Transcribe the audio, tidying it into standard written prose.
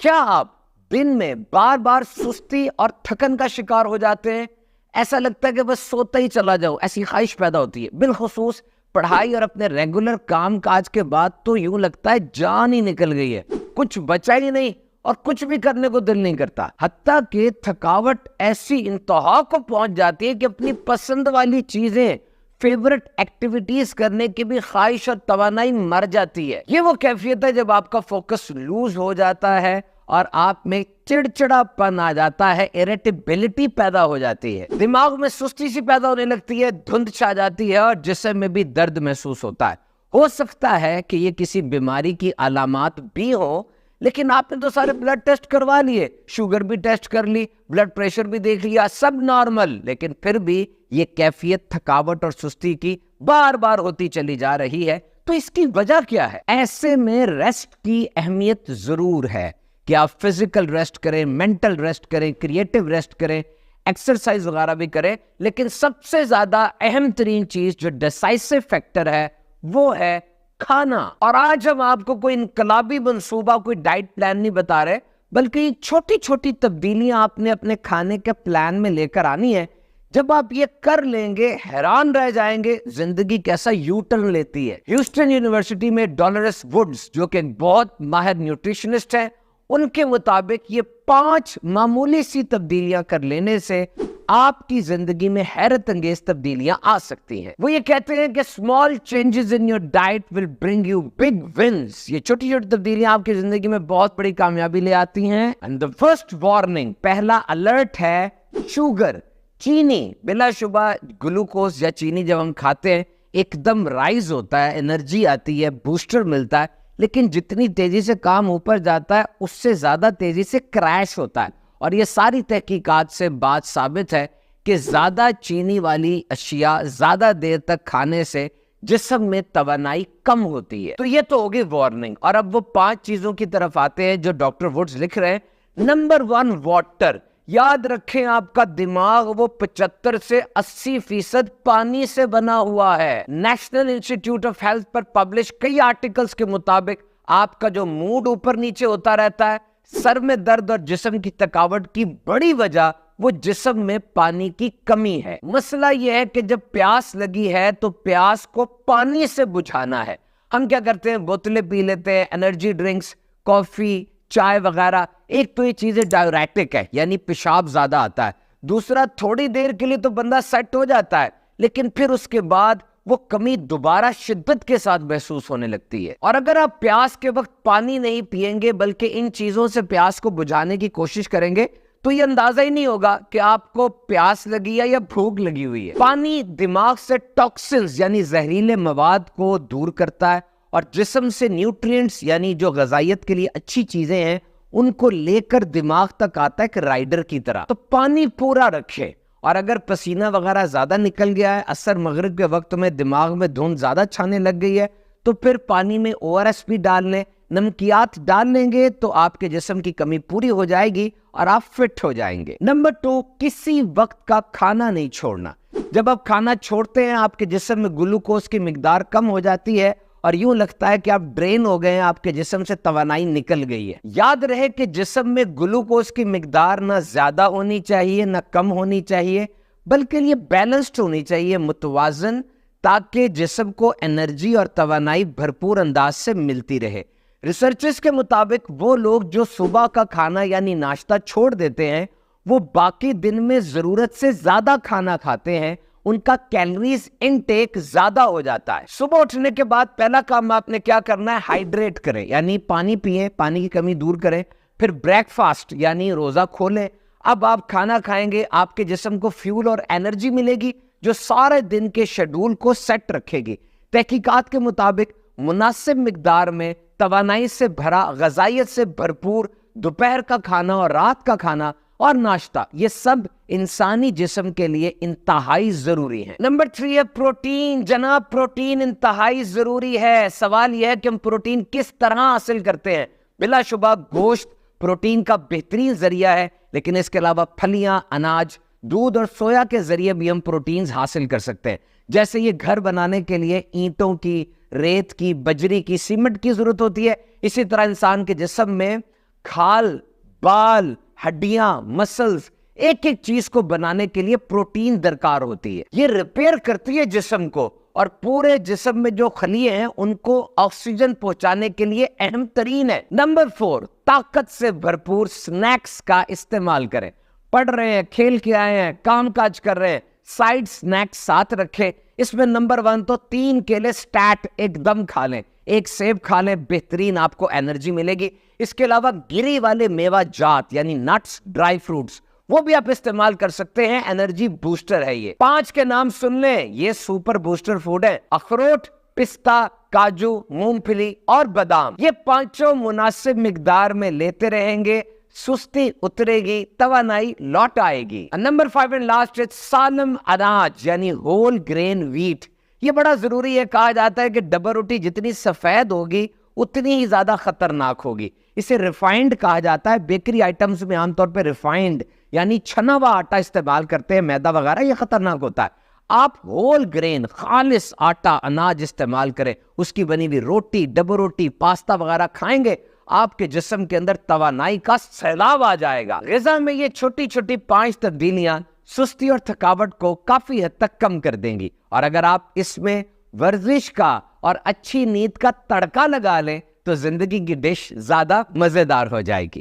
کیا آپ دن میں بار بار سستی اور تھکن کا شکار ہو جاتے ہیں؟ ایسا لگتا ہے کہ بس سوتا ہی چلا جاؤ، ایسی خواہش پیدا ہوتی ہے۔ بالخصوص پڑھائی اور اپنے ریگولر کام کاج کے بعد تو یوں لگتا ہے جان ہی نکل گئی ہے، کچھ بچا ہی نہیں اور کچھ بھی کرنے کو دل نہیں کرتا۔ حتیٰ کہ تھکاوٹ ایسی انتہا کو پہنچ جاتی ہے کہ اپنی پسند والی چیزیں، فیورٹ ایکٹیویٹیز کرنے کی بھی خواہش اور توانائی مر جاتی ہے۔ یہ وہ کیفیت ہے جب آپ کا فوکس لوز ہو جاتا ہے اور آپ میں چڑچڑا پن آ جاتا ہے، اریٹیبلٹی پیدا ہو جاتی ہے، دماغ میں سستی سی پیدا ہونے لگتی ہے، دھند چھا جاتی ہے اور جسم میں بھی درد محسوس ہوتا ہے۔ ہو سکتا ہے کہ یہ کسی بیماری کی علامات بھی ہوں، لیکن آپ نے تو سارے بلڈ ٹیسٹ کروا لیے، شوگر بھی ٹیسٹ کر لی، بلڈ پریشر بھی دیکھ لیا، سب نارمل، لیکن پھر بھی یہ کیفیت تھکاوٹ اور سستی کی بار بار ہوتی چلی جا رہی ہے۔ تو اس کی وجہ کیا ہے؟ ایسے میں ریسٹ کی اہمیت ضرور ہے کہ آپ فزیکل ریسٹ کریں، مینٹل ریسٹ کریں، کریٹو ریسٹ کریں، ایکسرسائز وغیرہ بھی کریں، لیکن سب سے زیادہ اہم ترین چیز جو ڈیسائسو فیکٹر ہے وہ ہے کھانا۔ اور آج ہم آپ کو کوئی انقلابی منصوبہ، کوئی ڈائٹ پلان نہیں بتا رہے، بلکہ یہ چھوٹی چھوٹی تبدیلیاں آپ نے اپنے کھانے کے پلان میں لے کر آنی ہے۔ جب آپ یہ کر لیں گے حیران رہ جائیں گے زندگی کیسا یو ٹرن لیتی ہے۔ ہیوسٹن یونیورسٹی میں ڈولورس ووڈز، جو کہ ایک بہت ماہر نیوٹریشنسٹ ہیں، ان کے مطابق یہ 5 معمولی سی تبدیلیاں کر لینے سے آپ کی زندگی میں حیرت انگیز تبدیلیاں آ سکتی ہیں۔ وہ یہ کہتے ہیں کہ small changes in your diet will bring you big wins۔ یہ چھوٹی چھوٹی تبدیلیاں آپ کی زندگی میں بہت بڑی کامیابی لے آتی ہیں۔ And the first warning، پہلا الرٹ ہے شوگر، چینی۔ بلا شبہ گلوکوز یا چینی جب ہم کھاتے ہیں ایک دم رائز ہوتا ہے، انرجی آتی ہے، بوسٹر ملتا ہے، لیکن جتنی تیزی سے کام اوپر جاتا ہے اس سے زیادہ تیزی سے کریش ہوتا ہے۔ اور یہ ساری تحقیقات سے بات ثابت ہے کہ زیادہ چینی والی اشیاء زیادہ دیر تک کھانے سے جسم میں توانائی کم ہوتی ہے۔ تو یہ تو ہوگی وارننگ، اور اب وہ 5 چیزوں کی طرف آتے ہیں جو ڈاکٹر ووڈز لکھ رہے ہیں۔ Number 1، water. یاد رکھیں آپ کا دماغ وہ 75 سے 80% پانی سے بنا ہوا ہے۔ National institute of health per publish کئی آرٹیکلز کے مطابق آپ کا جو موڈ اوپر نیچے ہوتا رہتا ہے، سر میں درد اور جسم کی تھکاوٹ کی بڑی وجہ وہ جسم میں پانی کی کمی ہے۔ مسئلہ یہ ہے کہ جب پیاس لگی ہے تو پیاس کو پانی سے بجھانا ہے۔ ہم کیا کرتے ہیں؟ بوتلیں پی لیتے ہیں، انرجی ڈرنکس، کافی، چائے وغیرہ۔ ایک تو یہ چیزیں ڈائیوریٹک ہے، یعنی پیشاب زیادہ آتا ہے۔ دوسرا، تھوڑی دیر کے لیے تو بندہ سیٹ ہو جاتا ہے، لیکن پھر اس کے بعد وہ کمی دوبارہ شدت کے ساتھ محسوس ہونے لگتی ہے۔ اور اگر آپ پیاس کے وقت پانی نہیں پیئیں گے بلکہ ان چیزوں سے پیاس کو بجھانے کی کوشش کریں گے تو یہ اندازہ ہی نہیں ہوگا کہ آپ کو پیاس لگی ہے یا بھوک لگی ہوئی ہے۔ پانی دماغ سے ٹاکسنز یعنی زہریلے مواد کو دور کرتا ہے اور جسم سے نیوٹرینٹس یعنی جو غذائیت کے لیے اچھی چیزیں ہیں ان کو لے کر دماغ تک آتا ہے ایک رائڈر کی طرح۔ تو پانی پورا رکھیں، اور اگر پسینہ وغیرہ زیادہ نکل گیا ہے، عصر مغرب کے وقت میں دماغ میں دھند زیادہ چھانے لگ گئی ہے، تو پھر پانی میں ORS بھی ڈال لیں، نمکیات ڈال لیں گے تو آپ کے جسم کی کمی پوری ہو جائے گی اور آپ فٹ ہو جائیں گے۔ نمبر 2، کسی وقت کا کھانا نہیں چھوڑنا۔ جب آپ کھانا چھوڑتے ہیں آپ کے جسم میں گلوکوز کی مقدار کم ہو جاتی ہے اور یوں لگتا ہے کہ آپ ڈرین ہو گئے ہیں، آپ کے جسم سے توانائی نکل گئی ہے۔ یاد رہے کہ جسم میں گلوکوز کی مقدار نہ زیادہ ہونی چاہیے نہ کم ہونی چاہیے، بلکہ یہ بیلنسڈ ہونی چاہیے، متوازن، تاکہ جسم کو انرجی اور توانائی بھرپور انداز سے ملتی رہے۔ ریسرچرز کے مطابق وہ لوگ جو صبح کا کھانا یعنی ناشتہ چھوڑ دیتے ہیں وہ باقی دن میں ضرورت سے زیادہ کھانا کھاتے ہیں، ان کا کیلوریز انٹیک زیادہ ہو جاتا ہے۔ صبح اٹھنے کے بعد پہلا کام آپ نے کیا کرنا ہے؟ ہائیڈریٹ کریں، یعنی پانی پیئیں، پانی کی کمی دور کریں۔ پھر بریک فاسٹ یعنی روزہ کھولیں۔ اب آپ کھانا کھائیں گے، آپ کے جسم کو فیول اور انرجی ملے گی جو سارے دن کے شیڈول کو سیٹ رکھے گی۔ تحقیقات کے مطابق مناسب مقدار میں توانائی سے بھرا، غذائیت سے بھرپور دوپہر کا کھانا اور رات کا کھانا اور ناشتہ، یہ سب انسانی جسم کے لیے انتہائی ضروری ہے۔ نمبر 3 ہے پروٹین۔ جناب، پروٹین انتہائی ضروری ہے۔ سوال یہ ہے کہ ہم پروٹین کس طرح حاصل کرتے ہیں؟ بلا شبہ گوشت پروٹین کا بہترین ذریعہ ہے، لیکن اس کے علاوہ پھلیاں، اناج، دودھ اور سویا کے ذریعے بھی ہم پروٹینز حاصل کر سکتے ہیں۔ جیسے یہ گھر بنانے کے لیے اینٹوں کی، ریت کی، بجری کی، سیمنٹ کی ضرورت ہوتی ہے، اسی طرح انسان کے جسم میں کھال بال ہڈیاں مسلز ایک ایک چیز کو بنانے کے لیے پروٹین درکار ہوتی ہے. یہ ریپیئر کرتی ہے جسم کو اور پورے جسم میں جو خلیے ہیں ان کو آکسیجن پہنچانے کے لیے اہم ترین ہے. نمبر 4, طاقت سے بھرپور سنیکس کا استعمال کریں. پڑھ رہے ہیں, کھیل کے آئے ہیں, کام کاج کر رہے ہیں, سائیڈ سنیکس ساتھ رکھیں. اس میں نمبر 1 تو 3 کیلے سٹیٹ ایک دم کھا لیں, ایک سیب کھا لیں, بہترین آپ کو انرجی ملے گی. اس کے علاوہ گری والے میوہ جات یعنی نٹس, ڈرائی فروٹس وہ بھی آپ استعمال کر سکتے ہیں, انرجی بوسٹر ہے. یہ 5 کے نام سن لیں, یہ سپر بوسٹر فوڈ ہے. اخروٹ, پستہ, کاجو, مونگ پھلی اور بادام, یہ 5 مناسب مقدار میں لیتے رہیں گے, سستی اترے گی, توانائی لوٹ آئے گی. نمبر 5 اینڈ لاسٹ, سالم اناج یعنی ہول گرین ویٹ. یہ بڑا ضروری ہے. کہا جاتا ہے کہ ڈبل روٹی جتنی سفید ہوگی اتنی ہی زیادہ خطرناک ہوگی. اسے ریفائنڈ کہا جاتا ہے. بیکری آئٹمز میں عام طور پہ ریفائنڈ یعنی چھنا ہوا آٹا استعمال کرتے ہیں, میدا وغیرہ, یہ خطرناک ہوتا ہے. آپ ہول گرین خالص آٹا اناج استعمال کریں, اس کی بنی ہوئی روٹی, ڈبل روٹی, پاستا وغیرہ کھائیں گے, آپ کے جسم کے اندر توانائی کا سیلاب آ جائے گا. غذا میں یہ چھوٹی چھوٹی 5 تبدیلیاں سستی اور تھکاوٹ کو کافی حد تک کم کر دیں گی. اور اگر آپ اس میں ورزش کا اور اچھی نیند کا تڑکا لگا لیں تو زندگی کی ڈش زیادہ مزیدار ہو جائے گی.